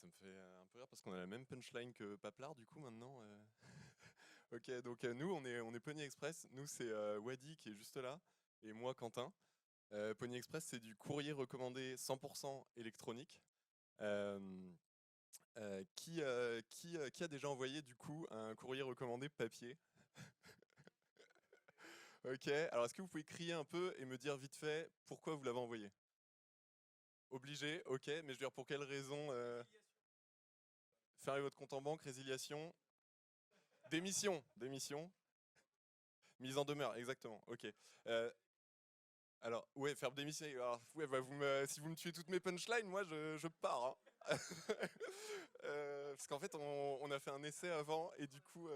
Ça me fait un peu rire parce qu'on a la même punchline que Paplard du coup maintenant. Ok, donc nous on est Pony Express. Nous c'est Wadi qui est juste là et moi Quentin. Pony Express c'est du courrier recommandé 100% électronique. Euh, qui a déjà envoyé du coup un courrier recommandé papier? Ok, alors est-ce que vous pouvez crier un peu et me dire vite fait pourquoi vous l'avez envoyé? Obligé, ok, mais je veux dire pour quelle raison? Fermez votre compte en banque, résiliation, démission. Mise en demeure, exactement. Ok. Euh, alors, ouais, faire démissionner. Alors, ouais, bah, si vous me tuez toutes mes punchlines, moi, je pars, hein. Parce qu'en fait, on a fait un essai avant et du coup,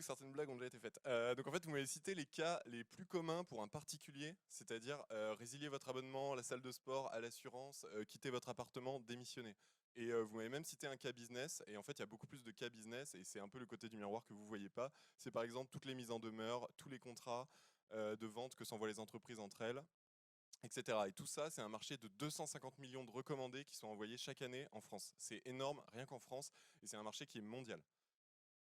certaines blagues ont déjà été faites. Donc, en fait, vous m'avez cité les cas les plus communs pour un particulier, c'est-à-dire résilier votre abonnement à la salle de sport, à l'assurance, quitter votre appartement, démissionner. Et vous m'avez même cité un cas business, et en fait, il y a beaucoup plus de cas business, et c'est un peu le côté du miroir que vous voyez pas. C'est par exemple toutes les mises en demeure, tous les contrats de vente que s'envoient les entreprises entre elles, etc. Et tout ça, c'est un marché de 250 millions de recommandés qui sont envoyés chaque année en France. C'est énorme, rien qu'en France, et c'est un marché qui est mondial.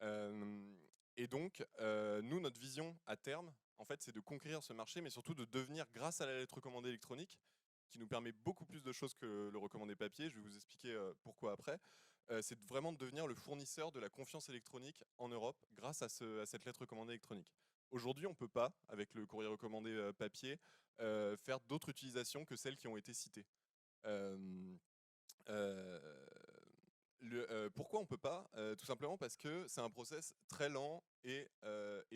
Euh, et donc, nous, notre vision à terme, en fait, c'est de conquérir ce marché, mais surtout de devenir, grâce à la lettre recommandée électronique, qui nous permet beaucoup plus de choses que le recommandé papier, je vais vous expliquer pourquoi après, c'est vraiment de devenir le fournisseur de la confiance électronique en Europe grâce à cette lettre recommandée électronique. Aujourd'hui, on ne peut pas, avec le courrier recommandé papier, faire d'autres utilisations que celles qui ont été citées. Euh, euh, Pourquoi on peut pas? Tout simplement parce que c'est un process très lent et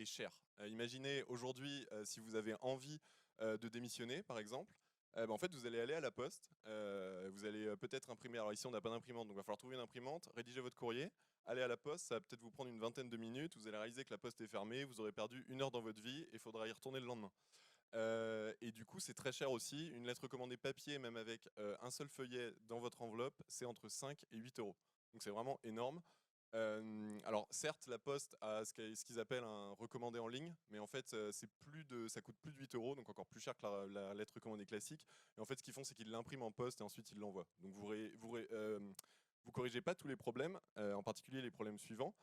cher. Imaginez aujourd'hui, si vous avez envie de démissionner, par exemple, bah, en fait, vous allez aller à la poste, vous allez peut-être imprimer. Alors ici, on n'a pas d'imprimante, donc il va falloir trouver une imprimante, rédiger votre courrier, aller à la poste, ça va peut-être vous prendre une vingtaine de minutes, vous allez réaliser que la poste est fermée, vous aurez perdu 1 heure dans votre vie et il faudra y retourner le lendemain. Et du coup, c'est très cher aussi. Une lettre recommandée papier, même avec un seul feuillet dans votre enveloppe, c'est entre 5 et 8 euros. Donc c'est vraiment énorme. Alors certes, la Poste a ce qu'ils appellent un recommandé en ligne, mais en fait, ça coûte plus de 8 euros, donc encore plus cher que la lettre recommandée classique. Et en fait, ce qu'ils font, c'est qu'ils l'impriment en poste et ensuite ils l'envoient. Donc vous corrigez pas tous les problèmes, en particulier les problèmes suivants.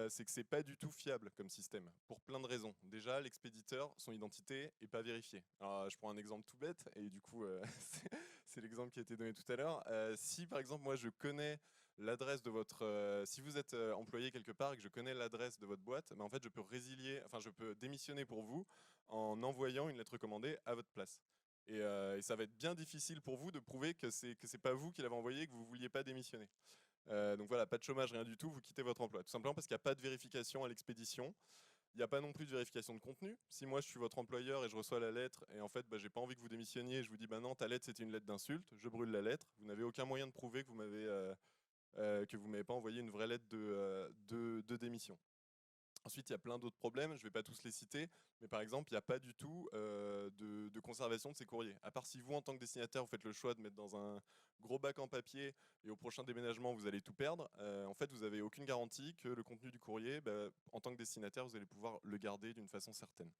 C'est que c'est pas du tout fiable comme système, pour plein de raisons. Déjà, l'expéditeur, son identité est pas vérifiée. Alors, je prends un exemple tout bête, et du coup, c'est l'exemple qui a été donné tout à l'heure. Si par exemple, moi je connais l'adresse de votre. Si vous êtes employé quelque part et que je connais l'adresse de votre boîte, ben, en fait, je peux résilier, enfin, je peux démissionner pour vous en envoyant une lettre recommandée à votre place. Et ça va être bien difficile pour vous de prouver que c'est pas vous qui l'avez envoyé, que vous vouliez pas démissionner. Donc voilà, pas de chômage, rien du tout, vous quittez votre emploi. Tout simplement parce qu'il n'y a pas de vérification à l'expédition. Il n'y a pas non plus de vérification de contenu. Si moi je suis votre employeur et je reçois la lettre et en fait bah, j'ai pas envie que vous démissionniez, je vous dis bah non, ta lettre c'était une lettre d'insulte, je brûle la lettre. Vous n'avez aucun moyen de prouver que vous m'avez pas envoyé une vraie lettre de démission. Ensuite, il y a plein d'autres problèmes, je ne vais pas tous les citer, mais par exemple, il n'y a pas du tout de conservation de ces courriers. À part si vous, en tant que destinataire, vous faites le choix de mettre dans un gros bac en papier et au prochain déménagement, vous allez tout perdre, en fait, vous n'avez aucune garantie que le contenu du courrier, bah, en tant que destinataire, vous allez pouvoir le garder d'une façon certaine.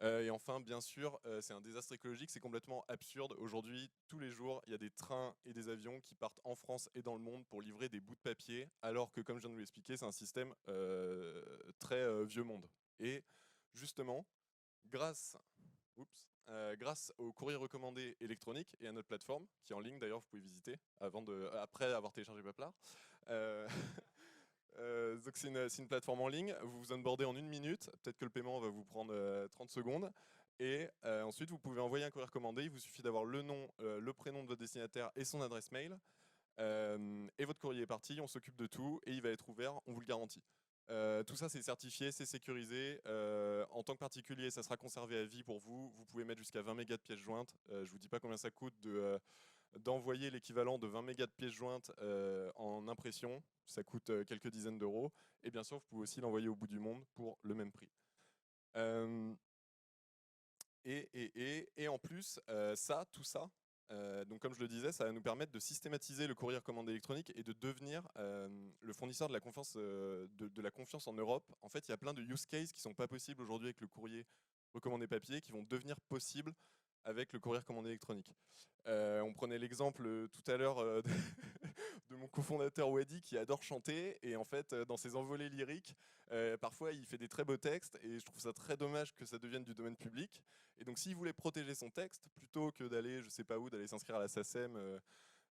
Et enfin, bien sûr, c'est un désastre écologique, c'est complètement absurde. Aujourd'hui, tous les jours, il y a des trains et des avions qui partent en France et dans le monde pour livrer des bouts de papier, alors que, comme je viens de vous l'expliquer, c'est un système très vieux monde. Et justement, grâce, grâce au courrier recommandé électronique et à notre plateforme, qui est en ligne d'ailleurs, vous pouvez visiter après avoir téléchargé Paplard. Euh, donc c'est une plateforme en ligne, vous vous onboardez en 1 minute, peut-être que le paiement va vous prendre 30 secondes, et ensuite vous pouvez envoyer un courrier recommandé, il vous suffit d'avoir le nom, le prénom de votre destinataire et son adresse mail, et votre courrier est parti, on s'occupe de tout, et il va être ouvert, on vous le garantit. Tout ça c'est certifié, c'est sécurisé, en tant que particulier ça sera conservé à vie pour vous, vous pouvez mettre jusqu'à 20 mégas de pièces jointes, je vous dis pas combien ça coûte d'envoyer l'équivalent de 20 mégas de pièces jointes en impression. Ça coûte quelques dizaines d'euros. Et bien sûr, vous pouvez aussi l'envoyer au bout du monde pour le même prix. Euh, et en plus, tout ça, donc comme je le disais, ça va nous permettre de systématiser le courrier recommandé électronique et de devenir le fournisseur de la confiance, de la confiance en Europe. En fait, il y a plein de use cases qui ne sont pas possibles aujourd'hui avec le courrier recommandé papier, qui vont devenir possibles avec le courrier recommandé électronique. On prenait l'exemple tout à l'heure mon cofondateur Wadi qui adore chanter et en fait dans ses envolées lyriques, parfois il fait des très beaux textes et je trouve ça très dommage que ça devienne du domaine public. Et donc s'il voulait protéger son texte, plutôt que d'aller je sais pas où, d'aller s'inscrire à la SACEM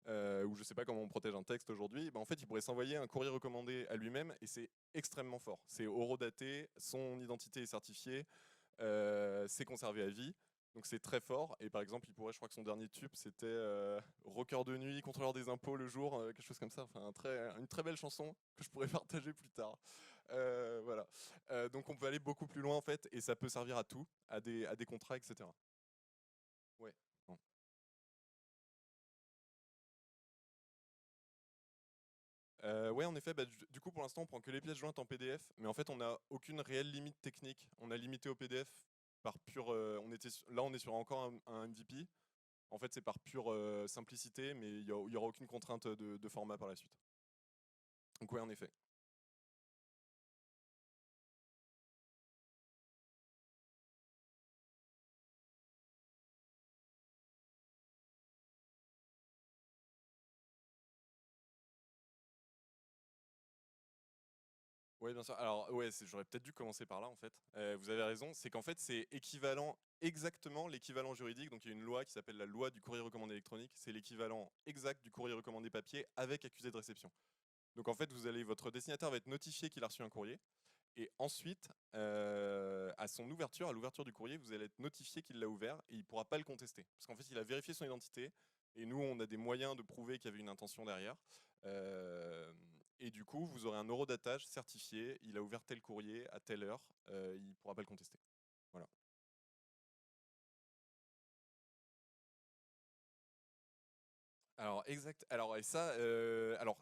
ou je sais pas comment on protège un texte aujourd'hui, bah, en fait il pourrait s'envoyer un courrier recommandé à lui-même et c'est extrêmement fort. C'est horodaté, son identité est certifiée, c'est conservé à vie. Donc c'est très fort. Et par exemple, il pourrait, je crois que son dernier tube, c'était Rocker de nuit, contrôleur des impôts le jour, quelque chose comme ça. Enfin, une très belle chanson que je pourrais partager plus tard. Voilà. Donc on peut aller beaucoup plus loin en fait, et ça peut servir à tout, à des contrats, etc. Ouais. Bon. Ouais, en effet, bah, du coup, pour l'instant, on prend que les pièces jointes en PDF, mais en fait, on n'a aucune réelle limite technique. On a limité au PDF par pure. Là, on est sur encore un MVP. En fait, c'est par pure simplicité, mais il y aura aucune contrainte de format par la suite. Donc ouais, en effet. Oui, bien sûr. Alors ouais, j'aurais peut-être dû commencer par là en fait. Vous avez raison, c'est qu'en fait c'est équivalent, exactement l'équivalent juridique. Donc il y a une loi qui s'appelle la loi du courrier recommandé électronique. C'est l'équivalent exact du courrier recommandé papier avec accusé de réception. Donc en fait, votre destinataire va être notifié qu'il a reçu un courrier. Et ensuite, à son ouverture, à l'ouverture du courrier, vous allez être notifié qu'il l'a ouvert et il ne pourra pas le contester. Parce qu'en fait, il a vérifié son identité et nous, on a des moyens de prouver qu'il y avait une intention derrière. Euh, et du coup, vous aurez un eurodatage certifié. Il a ouvert tel courrier à telle heure. Il ne pourra pas le contester. Voilà. Alors exact. Alors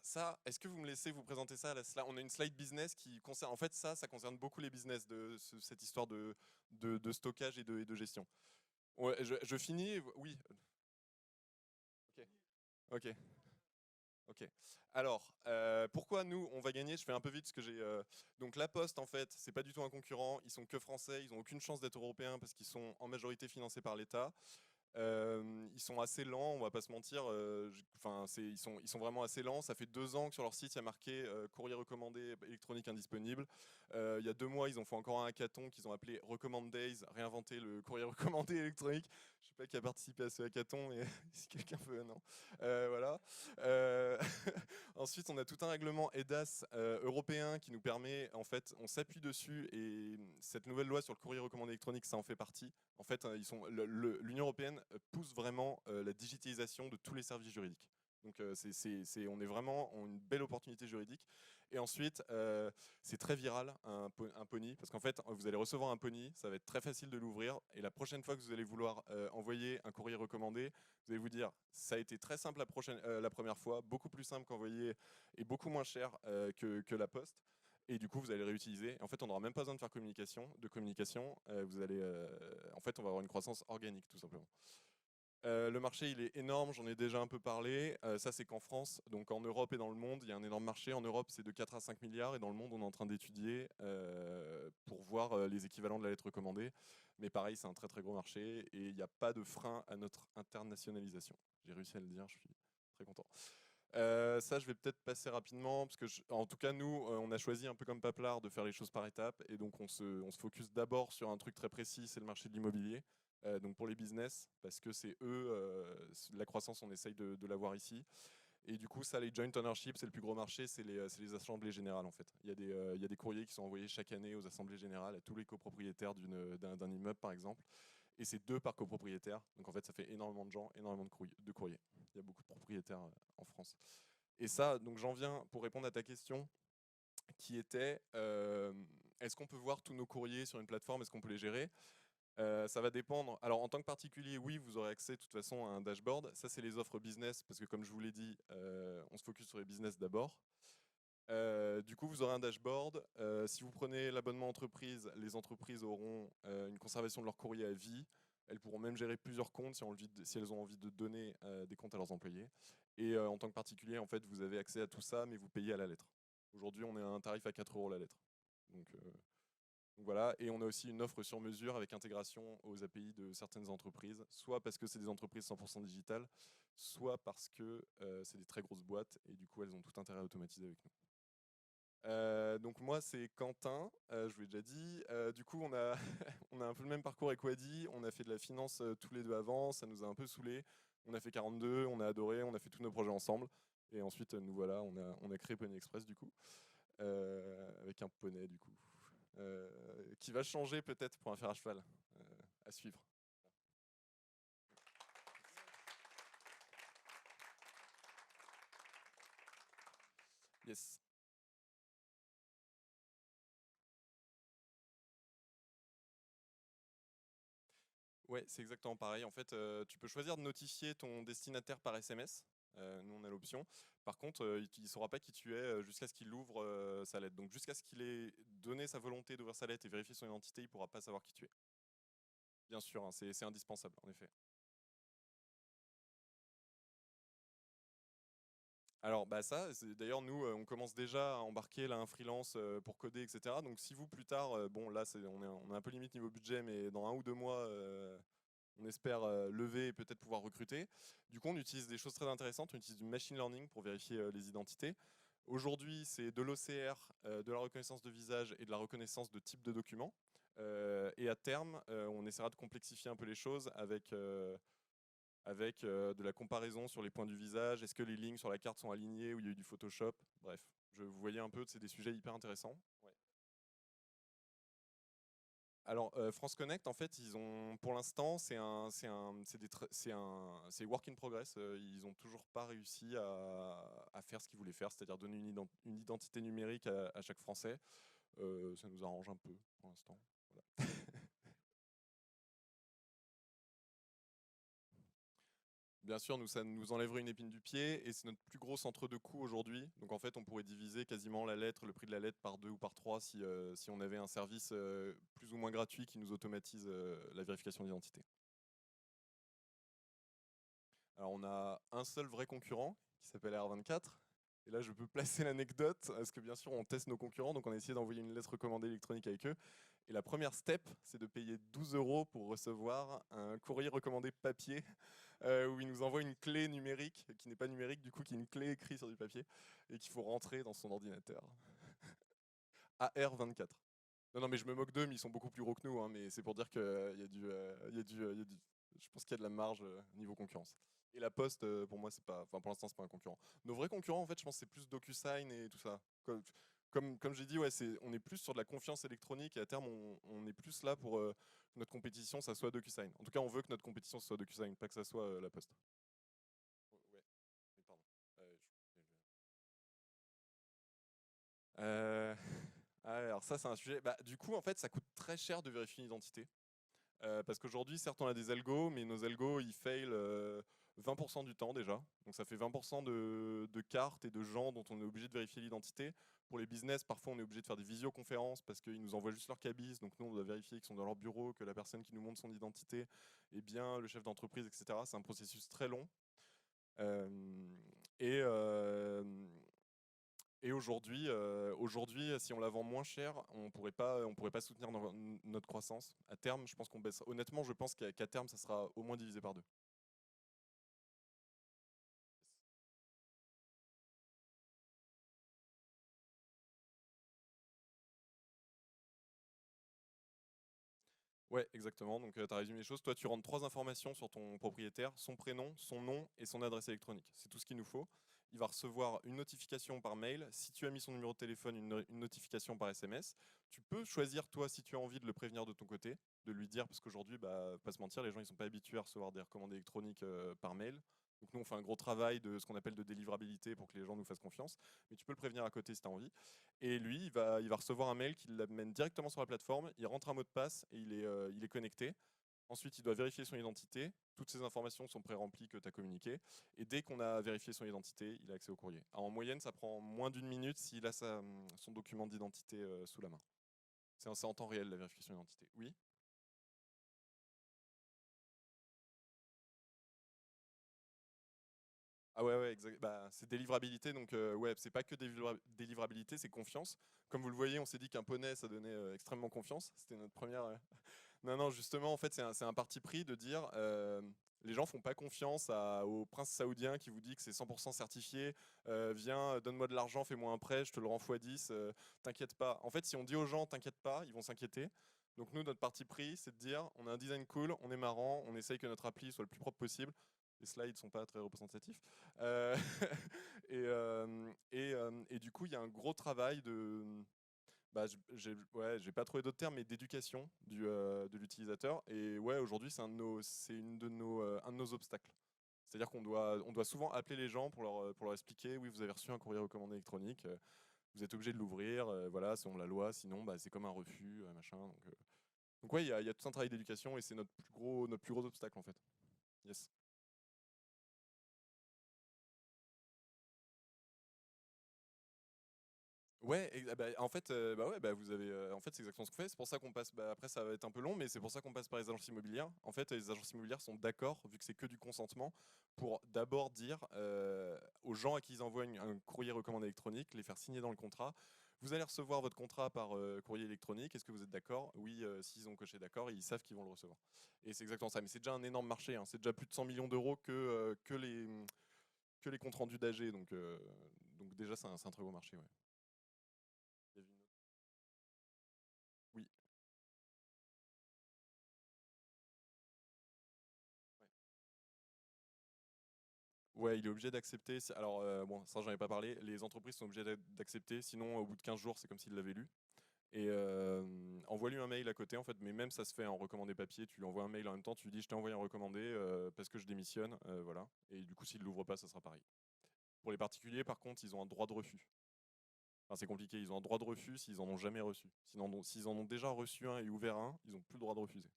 ça, est-ce que vous me laissez vous présenter ça à la slide? On a une slide business qui concerne. En fait, ça concerne beaucoup les business de cette histoire de stockage et de gestion. Ouais, je finis. Oui. Ok. Ok. Ok. Alors, pourquoi nous on va gagner? Je fais un peu vite parce que j'ai. Donc la Poste en fait, c'est pas du tout un concurrent. Ils sont que français. Ils ont aucune chance d'être européens parce qu'ils sont en majorité financés par l'État. Ils sont assez lents, on va pas se mentir. Enfin, ils sont vraiment assez lents. Ça fait 2 ans que sur leur site, il y a marqué courrier recommandé électronique indisponible. Il y a 2 mois, ils ont fait encore un hackathon qu'ils ont appelé Recommend Days, réinventer le courrier recommandé électronique. Je sais pas qui a participé à ce hackathon, mais si quelqu'un veut, non. Voilà. Euh, Ensuite, on a tout un règlement EDAS européen qui nous permet, en fait, on s'appuie dessus et cette nouvelle loi sur le courrier recommandé électronique, ça en fait partie. En fait, l'Union européenne pousse vraiment la digitalisation de tous les services juridiques. Donc, on est vraiment en une belle opportunité juridique. Et ensuite, c'est très viral, un PONI, parce qu'en fait, vous allez recevoir un PONI, ça va être très facile de l'ouvrir. Et la prochaine fois que vous allez vouloir envoyer un courrier recommandé, vous allez vous dire, ça a été très simple la première fois, beaucoup plus simple qu'envoyer et beaucoup moins cher que la poste. Et du coup, vous allez réutiliser. En fait, on n'aura même pas besoin de faire de communication. En fait, on va avoir une croissance organique, tout simplement. Le marché, il est énorme, j'en ai déjà un peu parlé. Ça, c'est qu'en France, donc en Europe et dans le monde, il y a un énorme marché. En Europe, c'est de 4 à 5 milliards et dans le monde, on est en train d'étudier pour voir les équivalents de la lettre recommandée. Mais pareil, c'est un très très gros marché et il n'y a pas de frein à notre internationalisation. J'ai réussi à le dire, je suis très content. Ça, je vais peut-être passer rapidement, parce que, en tout cas, nous, on a choisi un peu comme Paplard de faire les choses par étapes, et donc on se focus d'abord sur un truc très précis, c'est le marché de l'immobilier. Donc pour les business, parce que c'est eux, la croissance, on essaye de l'avoir ici. Et du coup, ça, les joint ownership, c'est le plus gros marché, c'est les assemblées générales en fait. Il y a des courriers qui sont envoyés chaque année aux assemblées générales, à tous les copropriétaires d'un immeuble par exemple. Et c'est 2 par copropriétaire. Donc en fait, ça fait énormément de gens, énormément de courriers. Il y a beaucoup de propriétaires en France. Et ça, donc j'en viens pour répondre à ta question qui était est-ce qu'on peut voir tous nos courriers sur une plateforme? Est-ce qu'on peut les gérer? Ça va dépendre. Alors, en tant que particulier, oui, vous aurez accès de toute façon à un dashboard. Ça, c'est les offres business, parce que comme je vous l'ai dit, on se focus sur les business d'abord. Du coup, vous aurez un dashboard. Si vous prenez l'abonnement entreprise, les entreprises auront une conservation de leur courrier à vie. Elles pourront même gérer plusieurs comptes si elles ont envie de donner des comptes à leurs employés. Et en tant que particulier, en fait, vous avez accès à tout ça, mais vous payez à la lettre. Aujourd'hui, on est à un tarif à 4 € la lettre. Donc voilà, et on a aussi une offre sur mesure avec intégration aux API de certaines entreprises, soit parce que c'est des entreprises 100% digitales, soit parce que c'est des très grosses boîtes et du coup elles ont tout intérêt à automatiser avec nous. Donc moi c'est Quentin, je vous l'ai déjà dit. Du coup on a, on a un peu le même parcours avec Wadi, on a fait de la finance tous les deux avant, ça nous a un peu saoulés. On a fait 42, on a adoré, on a fait tous nos projets ensemble. Et ensuite nous voilà, on a créé Pony Express du coup, avec un poney du coup, qui va changer peut-être pour un fer à cheval, à suivre. Yes. Ouais, c'est exactement pareil. En fait, tu peux choisir de notifier ton destinataire par SMS. Nous, on a l'option. Par contre, il ne saura pas qui tu es jusqu'à ce qu'il ouvre sa lettre. Donc, jusqu'à ce qu'il ait donné sa volonté d'ouvrir sa lettre et vérifier son identité, il ne pourra pas savoir qui tu es. Bien sûr, hein, c'est indispensable, en effet. Alors, bah ça, d'ailleurs, nous, on commence déjà à embarquer là un freelance pour coder, etc. Donc, si vous, plus tard, bon, là, on est un peu limite niveau budget, mais dans 1 ou 2 mois, on espère lever et peut-être pouvoir recruter. Du coup, on utilise des choses très intéressantes. On utilise du machine learning pour vérifier les identités. Aujourd'hui, c'est de l'OCR, de la reconnaissance de visage et de la reconnaissance de type de document. Et à terme, on essaiera de complexifier un peu les choses avec de la comparaison sur les points du visage. Est-ce que les lignes sur la carte sont alignées ou il y a eu du Photoshop? Bref, vous voyez un peu, c'est des sujets hyper intéressants. Ouais. Alors, France Connect, en fait, ils ont, pour l'instant, c'est work in progress. Ils n'ont toujours pas réussi à faire ce qu'ils voulaient faire, c'est-à-dire donner une identité numérique à chaque Français. Ça nous arrange un peu pour l'instant. Voilà. Bien sûr, nous, ça nous enlèverait une épine du pied et c'est notre plus gros centre de coût aujourd'hui. Donc en fait, on pourrait diviser quasiment la lettre, le prix de la lettre par 2 ou par 3 si on avait un service plus ou moins gratuit qui nous automatise la vérification d'identité. Alors on a un seul vrai concurrent qui s'appelle R24. Et là, je peux placer l'anecdote, parce que bien sûr, on teste nos concurrents, donc on a essayé d'envoyer une lettre recommandée électronique avec eux. Et la première step, c'est de payer 12 € pour recevoir un courrier recommandé papier, où ils nous envoient une clé numérique, qui n'est pas numérique, du coup, qui est une clé écrite sur du papier, et qu'il faut rentrer dans son ordinateur. AR24. Non, non, mais je me moque d'eux, mais ils sont beaucoup plus gros que nous, hein, mais c'est pour dire qu'il y a je pense qu'il y a de la marge niveau concurrence. Et la Poste, pour moi, c'est pas, enfin, pour l'instant, c'est pas un concurrent. Nos vrais concurrents, en fait, je pense, c'est plus DocuSign et tout ça. Comme j'ai dit, ouais, on est plus sur de la confiance électronique et à terme, on est plus là pour que notre compétition, ça soit DocuSign. En tout cas, on veut que notre compétition ce soit DocuSign, pas que ça soit la Poste. Ouais, oui, pardon. Euh, alors ça, c'est un sujet. Bah, du coup, en fait, ça coûte très cher de vérifier une identité. Parce qu'aujourd'hui, certes, on a des algos, mais nos algos, ils fail 20% du temps déjà. Donc ça fait 20% de cartes et de gens dont on est obligé de vérifier l'identité. Pour les business, parfois, on est obligé de faire des visioconférences parce qu'ils nous envoient juste leur cabis. Donc nous, on doit vérifier qu'ils sont dans leur bureau, que la personne qui nous montre son identité est bien le chef d'entreprise, etc. C'est un processus très long. Euh, et, euh, et aujourd'hui, si on la vend moins cher, on pourrait pas soutenir notre croissance. À terme, je pense qu'on baisse. Honnêtement, je pense qu'à terme, ça sera au moins divisé par deux. Ouais, exactement. Donc, tu as résumé les choses. Toi, tu rentres 3 informations sur ton propriétaire, son prénom, son nom et son adresse électronique. C'est tout ce qu'il nous faut. Il va recevoir une notification par mail. Si tu as mis son numéro de téléphone, une notification par SMS. Tu peux choisir, toi, si tu as envie de le prévenir de ton côté, de lui dire, parce qu'aujourd'hui, bah, pas se mentir, les gens ils sont pas habitués à recevoir des recommandés électroniques par mail. Donc nous, on fait un gros travail de ce qu'on appelle de délivrabilité pour que les gens nous fassent confiance. Mais tu peux le prévenir à côté si tu as envie. Et lui, il va recevoir un mail qui l'amène directement sur la plateforme. Il rentre un mot de passe et il est connecté. Ensuite, il doit vérifier son identité. Toutes ces informations sont pré-remplies que tu as communiquées. Et dès qu'on a vérifié son identité, il a accès au courrier. Alors, en moyenne, ça prend moins d'1 minute s'il a son document d'identité sous la main. C'est en temps réel la vérification d'identité. Oui. Ah ouais, ouais, exact. Bah, c'est délivrabilité, donc ouais, c'est pas que délivrabilité, c'est confiance. Comme vous le voyez, on s'est dit qu'un poney, ça donnait extrêmement confiance. C'était notre première. Non, non, justement, en fait, c'est un parti pris de dire Les gens font pas confiance au prince saoudien qui vous dit que c'est 100% certifié, viens, donne-moi de l'argent, fais-moi un prêt, je te le rends x10, t'inquiète pas. En fait, si on dit aux gens t'inquiète pas, ils vont s'inquiéter. Donc nous, notre parti pris, c'est de dire on a un design cool, on est marrant, on essaye que notre appli soit le plus propre possible. Les slides sont pas très représentatifs. Euh, et du coup, il y a un gros travail de, bah, j'ai pas trouvé d'autres termes, mais d'éducation de l'utilisateur. Et ouais, aujourd'hui, c'est un de nos obstacles. C'est-à-dire on doit souvent appeler les gens pour leur expliquer, oui, vous avez reçu un courrier recommandé électronique, vous êtes obligé de l'ouvrir, voilà, selon la loi, sinon bah, c'est comme un refus, machin. Donc ouais, il y a tout un travail d'éducation et c'est notre plus gros obstacle en fait. Yes. Ouais, en fait, bah ouais, bah vous avez, en fait, c'est exactement ce qu'on fait. C'est pour ça qu'on passe. Bah, après, ça va être un peu long, mais c'est pour ça qu'on passe par les agences immobilières. En fait, les agences immobilières sont d'accord, vu que c'est que du consentement, pour d'abord dire aux gens à qui ils envoient un courrier recommandé électronique, les faire signer dans le contrat. Vous allez recevoir votre contrat par courrier électronique. Est-ce que vous êtes d'accord? Oui, s'ils ont coché d'accord, ils savent qu'ils vont le recevoir. Et c'est exactement ça. Mais c'est déjà un énorme marché, hein. C'est déjà plus de 100 millions d'euros que les comptes rendus d'AG. Donc déjà, c'est un très gros marché. Ouais. Il y avait une autre- Oui. Ouais, il est obligé d'accepter. Alors, bon, ça, j'en ai pas parlé. Les entreprises sont obligées d'accepter. Sinon, au bout de 15 jours, c'est comme s'ils l'avaient lu. Et envoie-lui un mail à côté, en fait. Mais même, ça se fait en recommandé papier. Tu lui envoies un mail en même temps. Tu lui dis, je t'ai envoyé un recommandé parce que je démissionne. Voilà. Et du coup, s'il l'ouvre pas, ça sera pareil. Pour les particuliers, par contre, ils ont un droit de refus. Enfin, c'est compliqué. Ils ont un droit de refus s'ils en ont jamais reçu. S'ils en ont déjà reçu un et ouvert un, ils ont plus le droit de refuser.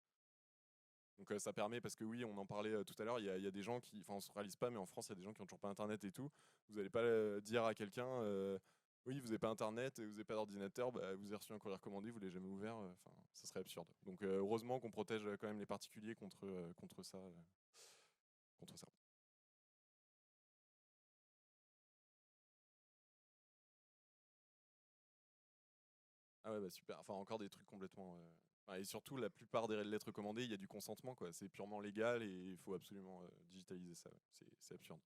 Donc ça permet, parce que oui, on en parlait tout à l'heure, il y a des gens qui, enfin on se réalise pas, mais en France, il y a des gens qui ont toujours pas Internet et tout. Vous n'allez pas dire à quelqu'un, oui, vous n'avez pas Internet, vous n'avez pas d'ordinateur, bah, vous avez reçu un courrier recommandé, vous l'avez jamais ouvert, enfin, ça serait absurde. Donc heureusement qu'on protège quand même les particuliers contre ça. Contre ça. Ah ouais, bah super. Enfin, encore des trucs complètement. Enfin, et surtout, la plupart des lettres recommandées, il y a du consentement, quoi. C'est purement légal et il faut absolument digitaliser ça. Ouais. C'est absurde.